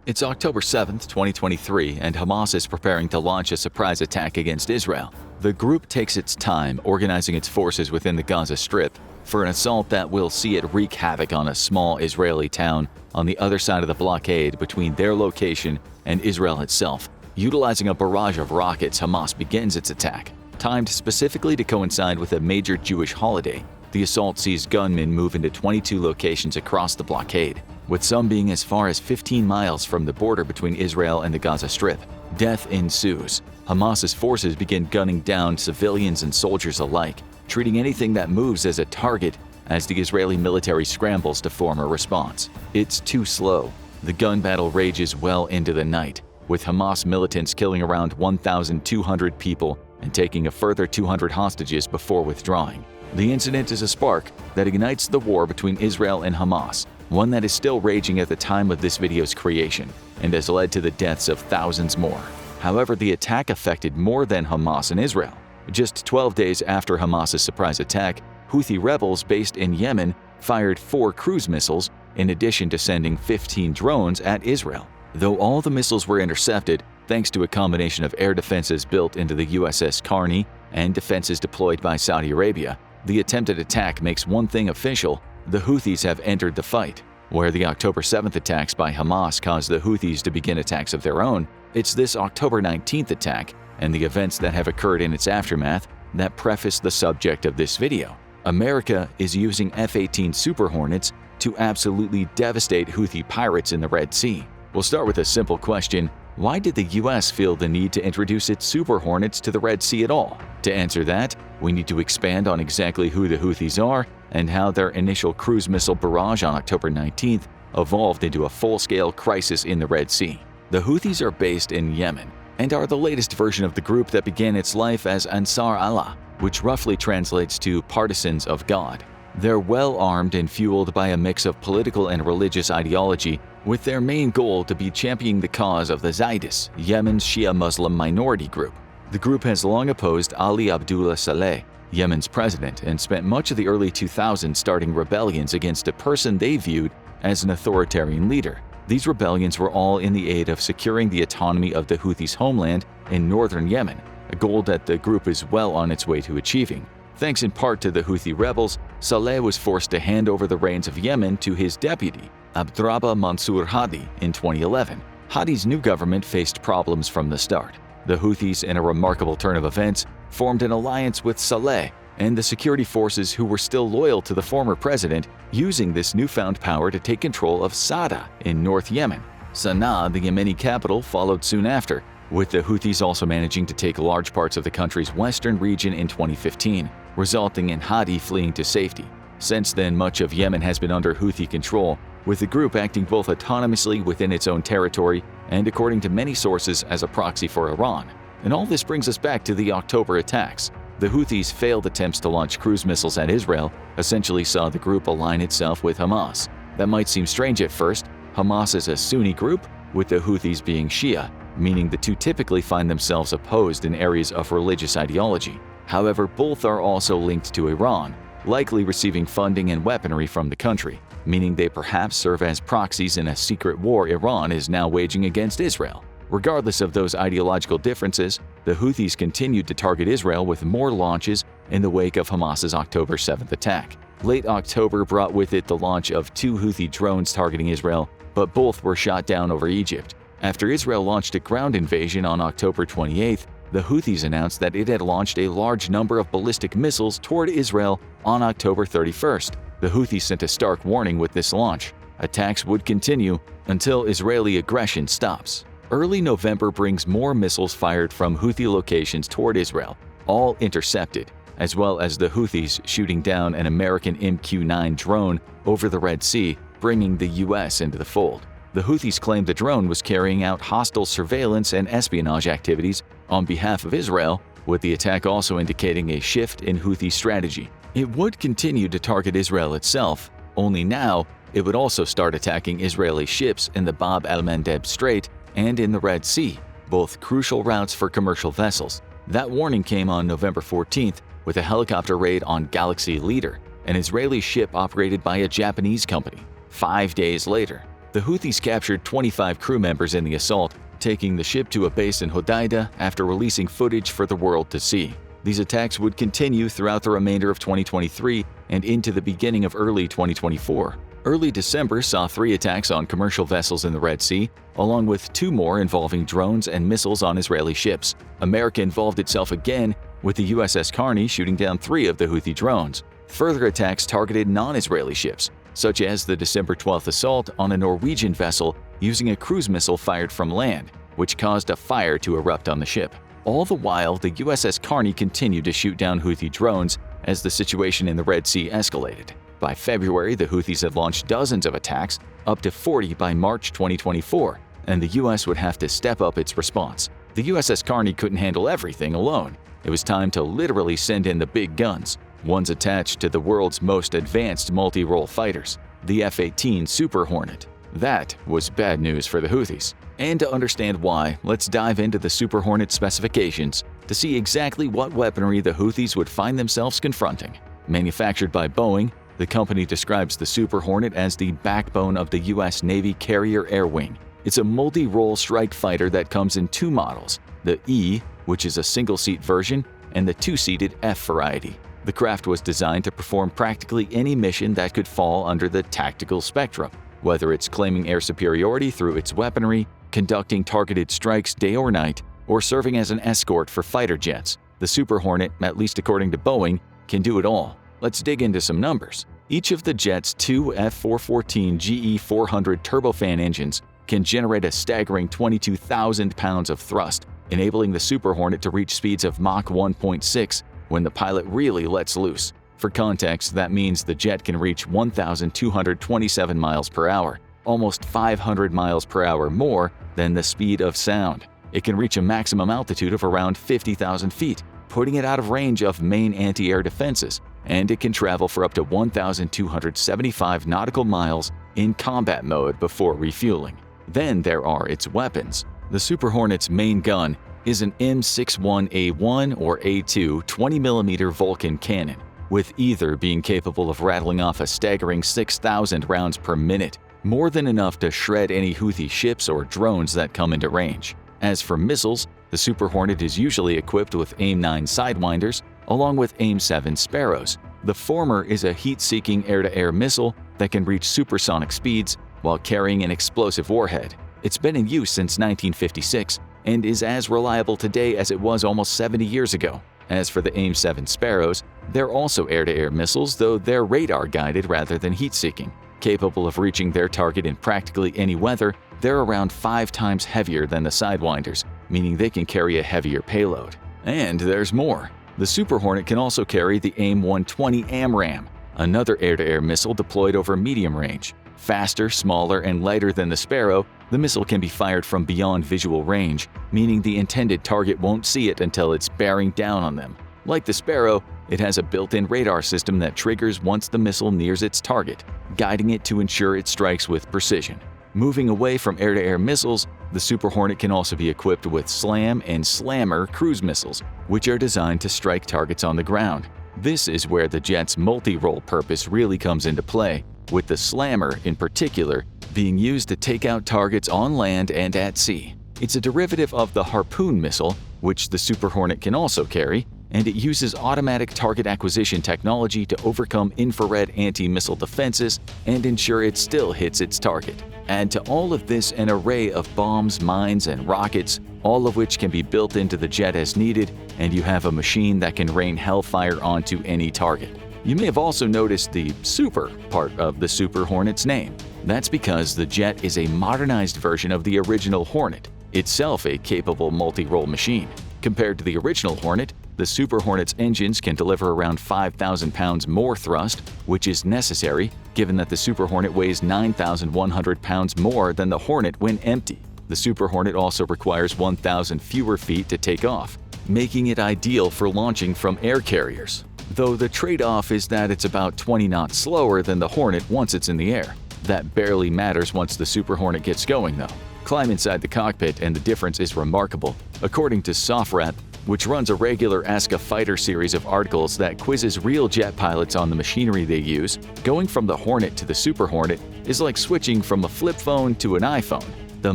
It's October 7, 2023, and Hamas is preparing to launch a surprise attack against Israel. The group takes its time organizing its forces within the Gaza Strip for an assault that will see it wreak havoc on a small Israeli town on the other side of the blockade between their location and Israel itself. Utilizing a barrage of rockets, Hamas begins its attack. Timed specifically to coincide with a major Jewish holiday, the assault sees gunmen move into 22 locations across the blockade, with some being as far as 15 miles from the border between Israel and the Gaza Strip. Death ensues. Hamas's forces begin gunning down civilians and soldiers alike, treating anything that moves as a target as the Israeli military scrambles to form a response. It's too slow. The gun battle rages well into the night, with Hamas militants killing around 1,200 people and taking a further 200 hostages before withdrawing. The incident is a spark that ignites the war between Israel and Hamas, one that is still raging at the time of this video's creation and has led to the deaths of thousands more. However, the attack affected more than Hamas and Israel. Just 12 days after Hamas's surprise attack, Houthi rebels based in Yemen fired 4 cruise missiles in addition to sending 15 drones at Israel. Though all the missiles were intercepted, thanks to a combination of air defenses built into the USS Carney and defenses deployed by Saudi Arabia, the attempted attack makes one thing official: the Houthis have entered the fight. Where the October 7th attacks by Hamas caused the Houthis to begin attacks of their own, it's this October 19th attack and the events that have occurred in its aftermath that preface the subject of this video. America is using F-18 Super Hornets to absolutely devastate Houthi pirates in the Red Sea. We'll start with a simple question: why did the US feel the need to introduce its Super Hornets to the Red Sea at all? To answer that, we need to expand on exactly who the Houthis are and how their initial cruise missile barrage on October 19th evolved into a full-scale crisis in the Red Sea. The Houthis are based in Yemen and are the latest version of the group that began its life as Ansar Allah, which roughly translates to partisans of God. They're well-armed and fueled by a mix of political and religious ideology, with their main goal to be championing the cause of the Zaydis, Yemen's Shia Muslim minority group. The group has long opposed Ali Abdullah Saleh, Yemen's president, and spent much of the early 2000s starting rebellions against a person they viewed as an authoritarian leader. These rebellions were all in the aid of securing the autonomy of the Houthis' homeland in northern Yemen, a goal that the group is well on its way to achieving. Thanks in part to the Houthi rebels, Saleh was forced to hand over the reins of Yemen to his deputy, Abdrabbuh Mansour Hadi, in 2011. Hadi's new government faced problems from the start. The Houthis, in a remarkable turn of events, formed an alliance with Saleh and the security forces who were still loyal to the former president, using this newfound power to take control of Sada in North Yemen. Sana'a, the Yemeni capital, followed soon after, with the Houthis also managing to take large parts of the country's western region in 2015, resulting in Hadi fleeing to safety. Since then, much of Yemen has been under Houthi control, with the group acting both autonomously within its own territory and, according to many sources, as a proxy for Iran. And all this brings us back to the October attacks. The Houthis' failed attempts to launch cruise missiles at Israel essentially saw the group align itself with Hamas. That might seem strange at first. Hamas is a Sunni group, with the Houthis being Shia, meaning the two typically find themselves opposed in areas of religious ideology. However, both are also linked to Iran, likely receiving funding and weaponry from the country, meaning they perhaps serve as proxies in a secret war Iran is now waging against Israel. Regardless of those ideological differences, the Houthis continued to target Israel with more launches in the wake of Hamas's October 7th attack. Late October brought with it the launch of 2 Houthi drones targeting Israel, but both were shot down over Egypt. After Israel launched a ground invasion on October 28th, the Houthis announced that it had launched a large number of ballistic missiles toward Israel on October 31st. The Houthis sent a stark warning with this launch: attacks would continue until Israeli aggression stops. Early November brings more missiles fired from Houthi locations toward Israel, all intercepted, as well as the Houthis shooting down an American MQ-9 drone over the Red Sea, bringing the US into the fold. The Houthis claimed the drone was carrying out hostile surveillance and espionage activities on behalf of Israel, with the attack also indicating a shift in Houthi strategy. It would continue to target Israel itself, only now it would also start attacking Israeli ships in the Bab el-Mandeb Strait and in the Red Sea, both crucial routes for commercial vessels. That warning came on November 14th with a helicopter raid on Galaxy Leader, an Israeli ship operated by a Japanese company. 5 days later, The Houthis captured 25 crew members in the assault, taking the ship to a base in Hodeidah after releasing footage for the world to see. These attacks would continue throughout the remainder of 2023 and into the beginning of early 2024. Early December saw 3 attacks on commercial vessels in the Red Sea, along with 2 more involving drones and missiles on Israeli ships. America involved itself again, with the USS Carney shooting down 3 of the Houthi drones. Further attacks targeted non-Israeli ships, such as the December 12th assault on a Norwegian vessel using a cruise missile fired from land, which caused a fire to erupt on the ship. All the while, the USS Carney continued to shoot down Houthi drones as the situation in the Red Sea escalated. By February, the Houthis had launched dozens of attacks, up to 40 by March 2024, and the US would have to step up its response. The USS Carney couldn't handle everything alone. It was time to literally send in the big guns, ones attached to the world's most advanced multi-role fighters, the F-18 Super Hornet. That was bad news for the Houthis. And to understand why, let's dive into the Super Hornet specifications to see exactly what weaponry the Houthis would find themselves confronting. Manufactured by Boeing, the company describes the Super Hornet as the backbone of the U.S. Navy Carrier Air Wing. It's a multi-role strike fighter that comes in 2 models, the E, which is a single-seat version, and the 2-seated F variety. The craft was designed to perform practically any mission that could fall under the tactical spectrum, whether it's claiming air superiority through its weaponry, conducting targeted strikes day or night, or serving as an escort for fighter jets. The Super Hornet, at least according to Boeing, can do it all. Let's dig into some numbers. Each of the jet's 2 F414 GE400 turbofan engines can generate a staggering 22,000 pounds of thrust, enabling the Super Hornet to reach speeds of Mach 1.6 when the pilot really lets loose. For context, that means the jet can reach 1,227 miles per hour, almost 500 miles per hour more than the speed of sound. It can reach a maximum altitude of around 50,000 feet, putting it out of range of main anti-air defenses, and it can travel for up to 1,275 nautical miles in combat mode before refueling. Then there are its weapons. The Super Hornet's main gun is an M61A1 or A2 20mm Vulcan cannon, with either being capable of rattling off a staggering 6,000 rounds per minute, more than enough to shred any Houthi ships or drones that come into range. As for missiles, the Super Hornet is usually equipped with AIM-9 Sidewinders, along with AIM-7 Sparrows. The former is a heat-seeking air-to-air missile that can reach supersonic speeds while carrying an explosive warhead. It's been in use since 1956 and is as reliable today as it was almost 70 years ago. As for the AIM-7 Sparrows, they're also air-to-air missiles, though they're radar-guided rather than heat-seeking. Capable of reaching their target in practically any weather, they're around 5 times heavier than the Sidewinders, meaning they can carry a heavier payload. And there's more. The Super Hornet can also carry the AIM-120 AMRAAM, another air-to-air missile deployed over medium range. Faster, smaller, and lighter than the Sparrow, the missile can be fired from beyond visual range, meaning the intended target won't see it until it's bearing down on them. Like the Sparrow, it has a built-in radar system that triggers once the missile nears its target, guiding it to ensure it strikes with precision. Moving away from air-to-air missiles, the Super Hornet can also be equipped with SLAM and SLAMmer cruise missiles, which are designed to strike targets on the ground. This is where the jet's multi-role purpose really comes into play, with the SLAMmer in particular being used to take out targets on land and at sea. It's a derivative of the Harpoon missile, which the Super Hornet can also carry, and it uses automatic target acquisition technology to overcome infrared anti-missile defenses and ensure it still hits its target. Add to all of this an array of bombs, mines, and rockets, all of which can be built into the jet as needed, and you have a machine that can rain hellfire onto any target. You may have also noticed the Super part of the Super Hornet's name. That's because the jet is a modernized version of the original Hornet, itself a capable multi-role machine. Compared to the original Hornet, the Super Hornet's engines can deliver around 5,000 pounds more thrust, which is necessary given that the Super Hornet weighs 9,100 pounds more than the Hornet when empty. The Super Hornet also requires 1,000 fewer feet to take off, making it ideal for launching from air carriers. Though the trade-off is that it's about 20 knots slower than the Hornet once it's in the air. That barely matters once the Super Hornet gets going, though. Climb inside the cockpit and the difference is remarkable. According to SOFRAP, which runs a regular Ask a Fighter series of articles that quizzes real jet pilots on the machinery they use, going from the Hornet to the Super Hornet is like switching from a flip phone to an iPhone. The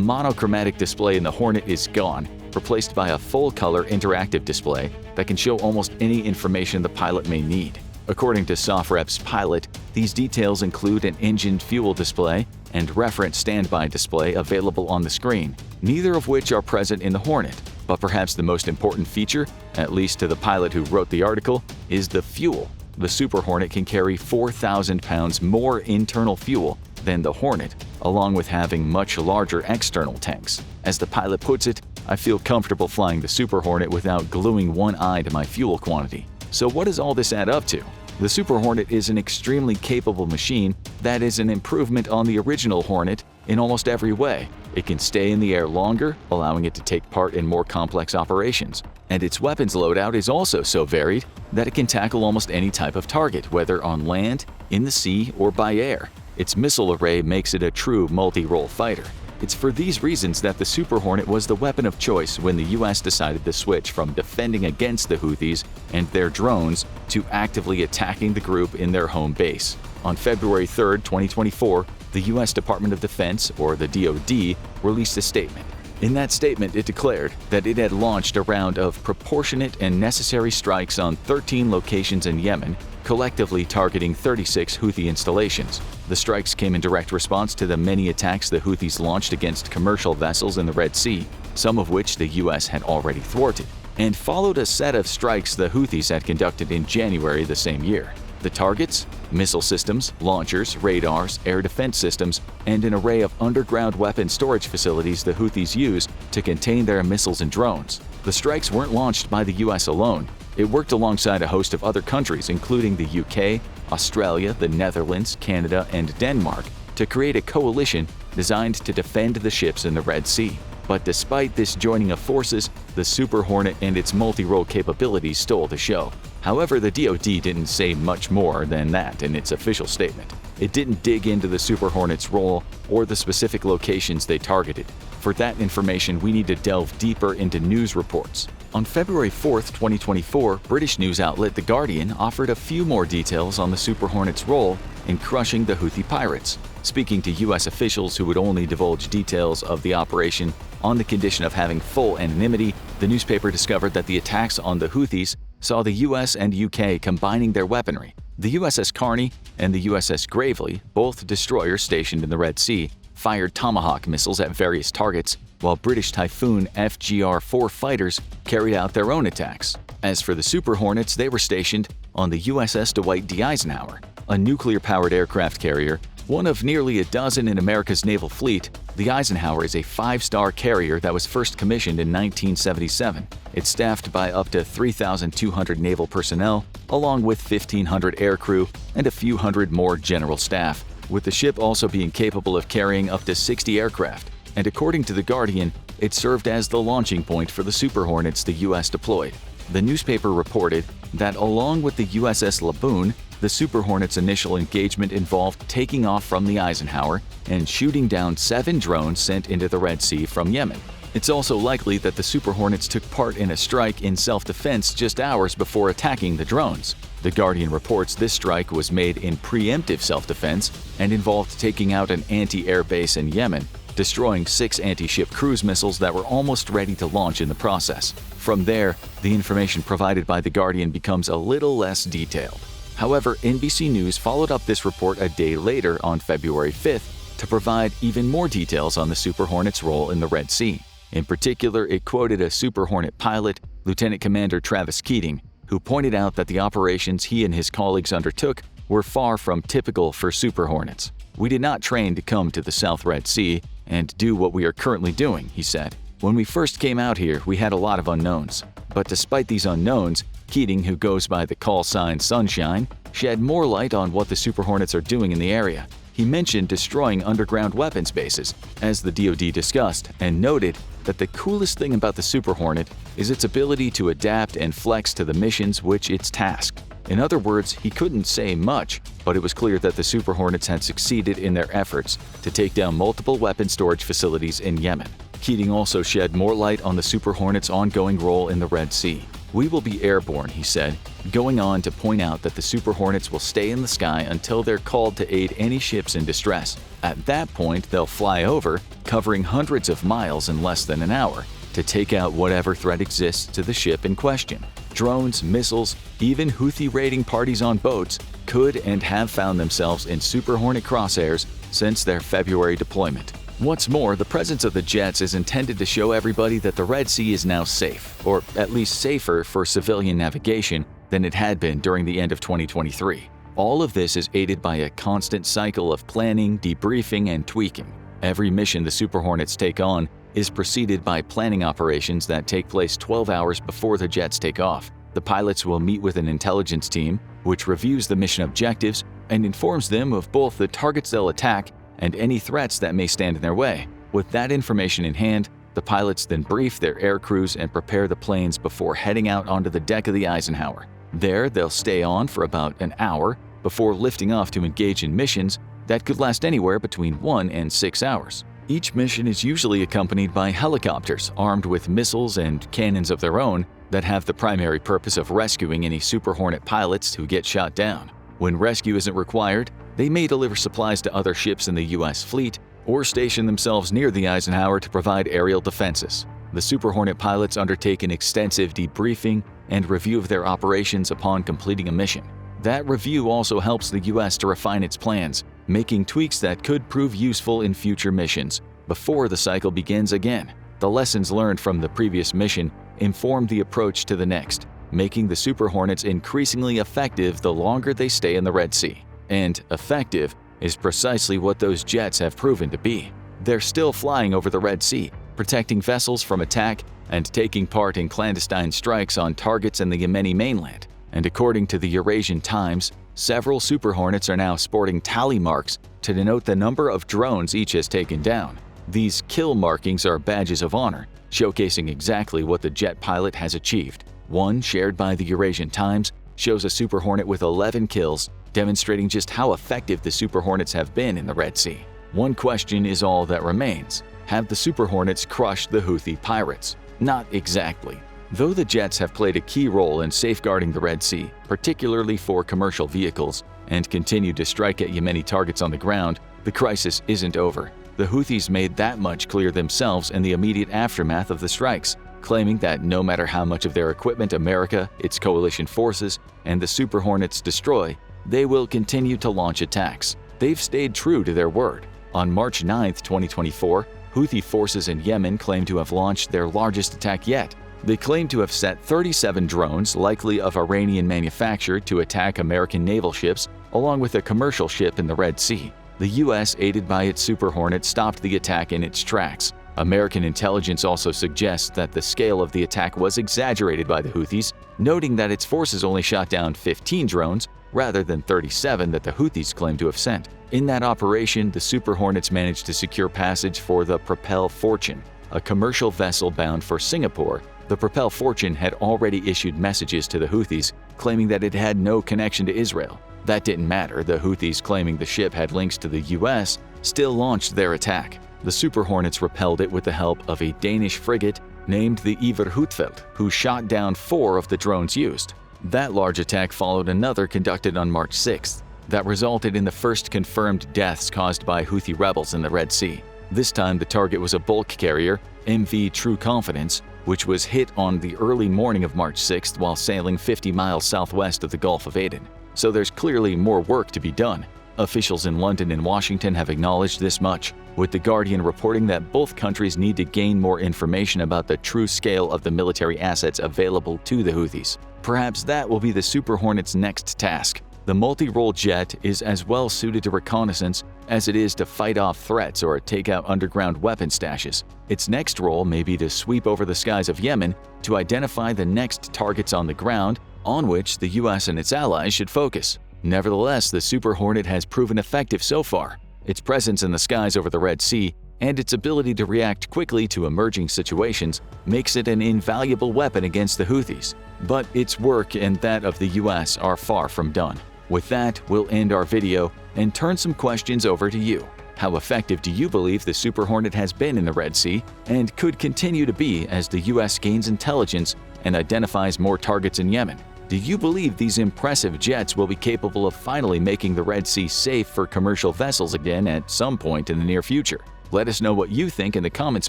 monochromatic display in the Hornet is gone, replaced by a full-color interactive display that can show almost any information the pilot may need. According to SOFREP's pilot, these details include an engine fuel display and reference standby display available on the screen, neither of which are present in the Hornet. But perhaps the most important feature, at least to the pilot who wrote the article, is the fuel. The Super Hornet can carry 4,000 pounds more internal fuel than the Hornet, along with having much larger external tanks. As the pilot puts it, "I feel comfortable flying the Super Hornet without gluing one eye to my fuel quantity." So what does all this add up to? The Super Hornet is an extremely capable machine that is an improvement on the original Hornet in almost every way. It can stay in the air longer, allowing it to take part in more complex operations. And its weapons loadout is also so varied that it can tackle almost any type of target, whether on land, in the sea, or by air. Its missile array makes it a true multi-role fighter. It's for these reasons that the Super Hornet was the weapon of choice when the US decided to switch from defending against the Houthis and their drones to actively attacking the group in their home base. On February 3, 2024, the US Department of Defense, or the DoD, released a statement. In that statement, it declared that it had launched a round of proportionate and necessary strikes on 13 locations in Yemen, collectively targeting 36 Houthi installations. The strikes came in direct response to the many attacks the Houthis launched against commercial vessels in the Red Sea, some of which the US had already thwarted, and followed a set of strikes the Houthis had conducted in January the same year. The targets? Missile systems, launchers, radars, air defense systems, and an array of underground weapon storage facilities the Houthis use to contain their missiles and drones. The strikes weren't launched by the US alone. It worked alongside a host of other countries, including the UK, Australia, the Netherlands, Canada, and Denmark, to create a coalition designed to defend the ships in the Red Sea. But despite this joining of forces, the Super Hornet and its multi-role capabilities stole the show. However, the DoD didn't say much more than that in its official statement. It didn't dig into the Super Hornet's role or the specific locations they targeted. For that information, we need to delve deeper into news reports. On February 4, 2024, British news outlet The Guardian offered a few more details on the Super Hornet's role in crushing the Houthi pirates. Speaking to US officials who would only divulge details of the operation on the condition of having full anonymity, the newspaper discovered that the attacks on the Houthis saw the US and UK combining their weaponry. The USS Carney and the USS Gravely, both destroyers stationed in the Red Sea, fired Tomahawk missiles at various targets, while British Typhoon FGR-4 fighters carried out their own attacks. As for the Super Hornets, they were stationed on the USS Dwight D. Eisenhower, a nuclear-powered aircraft carrier, one of nearly a dozen in America's naval fleet. The Eisenhower is a 5-star carrier that was first commissioned in 1977. It's staffed by up to 3,200 naval personnel, along with 1,500 aircrew and a few hundred more general staff, with the ship also being capable of carrying up to 60 aircraft. And according to The Guardian, it served as the launching point for the Super Hornets the US deployed. The newspaper reported that along with the USS Laboon, the Super Hornet's initial engagement involved taking off from the Eisenhower and shooting down 7 drones sent into the Red Sea from Yemen. It's also likely that the Super Hornets took part in a strike in self-defense just hours before attacking the drones. The Guardian reports this strike was made in preemptive self-defense and involved taking out an anti-air base in Yemen, destroying 6 anti-ship cruise missiles that were almost ready to launch in the process. From there, the information provided by The Guardian becomes a little less detailed. However, NBC News followed up this report a day later on February 5th to provide even more details on the Super Hornet's role in the Red Sea. In particular, it quoted a Super Hornet pilot, Lieutenant Commander Travis Keating, who pointed out that the operations he and his colleagues undertook were far from typical for Super Hornets. "We did not train to come to the South Red Sea and do what we are currently doing," he said. "When we first came out here, we had a lot of unknowns. But despite these unknowns, Keating, who goes by the call sign Sunshine, shed more light on what the Super Hornets are doing in the area. He mentioned destroying underground weapons bases, as the DoD discussed, and noted that the coolest thing about the Super Hornet is its ability to adapt and flex to the missions which it's tasked. In other words, he couldn't say much, but it was clear that the Super Hornets had succeeded in their efforts to take down multiple weapon storage facilities in Yemen. Keating also shed more light on the Super Hornets' ongoing role in the Red Sea. "We will be airborne," he said, going on to point out that the Super Hornets will stay in the sky until they're called to aid any ships in distress. At that point, they'll fly over, covering hundreds of miles in less than an hour, to take out whatever threat exists to the ship in question. Drones, missiles, even Houthi raiding parties on boats could and have found themselves in Super Hornet crosshairs since their February deployment. What's more, the presence of the jets is intended to show everybody that the Red Sea is now safe, or at least safer for civilian navigation than it had been during the end of 2023. All of this is aided by a constant cycle of planning, debriefing, and tweaking. Every mission the Super Hornets take on is preceded by planning operations that take place 12 hours before the jets take off. The pilots will meet with an intelligence team, which reviews the mission objectives and informs them of both the targets they'll attack and any threats that may stand in their way. With that information in hand, the pilots then brief their air crews and prepare the planes before heading out onto the deck of the Eisenhower. There, they'll stay on for about an hour before lifting off to engage in missions that could last anywhere between 1 and 6 hours. Each mission is usually accompanied by helicopters armed with missiles and cannons of their own that have the primary purpose of rescuing any Super Hornet pilots who get shot down. When rescue isn't required, they may deliver supplies to other ships in the U.S. fleet or station themselves near the Eisenhower to provide aerial defenses. The Super Hornet pilots undertake an extensive debriefing and review of their operations upon completing a mission. That review also helps the U.S. to refine its plans, making tweaks that could prove useful in future missions before the cycle begins again. The lessons learned from the previous mission inform the approach to the next, making the Super Hornets increasingly effective the longer they stay in the Red Sea. And effective is precisely what those jets have proven to be. They're still flying over the Red Sea, protecting vessels from attack and taking part in clandestine strikes on targets in the Yemeni mainland. And according to the Eurasian Times, several Super Hornets are now sporting tally marks to denote the number of drones each has taken down. These kill markings are badges of honor, showcasing exactly what the jet pilot has achieved. One, shared by the Eurasian Times, shows a Super Hornet with 11 kills, demonstrating just how effective the Super Hornets have been in the Red Sea. One question is all that remains. Have the Super Hornets crushed the Houthi pirates? Not exactly. Though the jets have played a key role in safeguarding the Red Sea, particularly for commercial vehicles, and continue to strike at Yemeni targets on the ground, the crisis isn't over. The Houthis made that much clear themselves in the immediate aftermath of the strikes, claiming that no matter how much of their equipment America, its coalition forces, and the Super Hornets destroy, they will continue to launch attacks. They've stayed true to their word. On March 9, 2024, Houthi forces in Yemen claim to have launched their largest attack yet. They claim to have set 37 drones, likely of Iranian manufacture, to attack American naval ships, along with a commercial ship in the Red Sea. The U.S., aided by its Super Hornet, stopped the attack in its tracks. American intelligence also suggests that the scale of the attack was exaggerated by the Houthis, noting that its forces only shot down 15 drones, rather than 37 that the Houthis claim to have sent. In that operation, the Super Hornets managed to secure passage for the Propel Fortune, a commercial vessel bound for Singapore. The Propel Fortune had already issued messages to the Houthis, claiming that it had no connection to Israel. That didn't matter. The Houthis, claiming the ship had links to the U.S., still launched their attack. The Super Hornets repelled it with the help of a Danish frigate named the Iver Huitfeldt, who shot down 4 of the drones used. That large attack followed another conducted on March 6th that resulted in the first confirmed deaths caused by Houthi rebels in the Red Sea. This time the target was a bulk carrier, MV True Confidence, which was hit on the early morning of March 6th while sailing 50 miles southwest of the Gulf of Aden. So there's clearly more work to be done. Officials in London and Washington have acknowledged this much, with The Guardian reporting that both countries need to gain more information about the true scale of the military assets available to the Houthis. Perhaps that will be the Super Hornet's next task. The multi-role jet is as well suited to reconnaissance as it is to fight off threats or take out underground weapon stashes. Its next role may be to sweep over the skies of Yemen to identify the next targets on the ground on which the U.S. and its allies should focus. Nevertheless, the Super Hornet has proven effective so far. Its presence in the skies over the Red Sea and its ability to react quickly to emerging situations makes it an invaluable weapon against the Houthis. But its work and that of the U.S. are far from done. With that, we'll end our video and turn some questions over to you. How effective do you believe the Super Hornet has been in the Red Sea and could continue to be as the U.S. gains intelligence and identifies more targets in Yemen. Do you believe these impressive jets will be capable of finally making the Red Sea safe for commercial vessels again at some point in the near future? Let us know what you think in the comments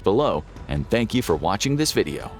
below, and thank you for watching this video.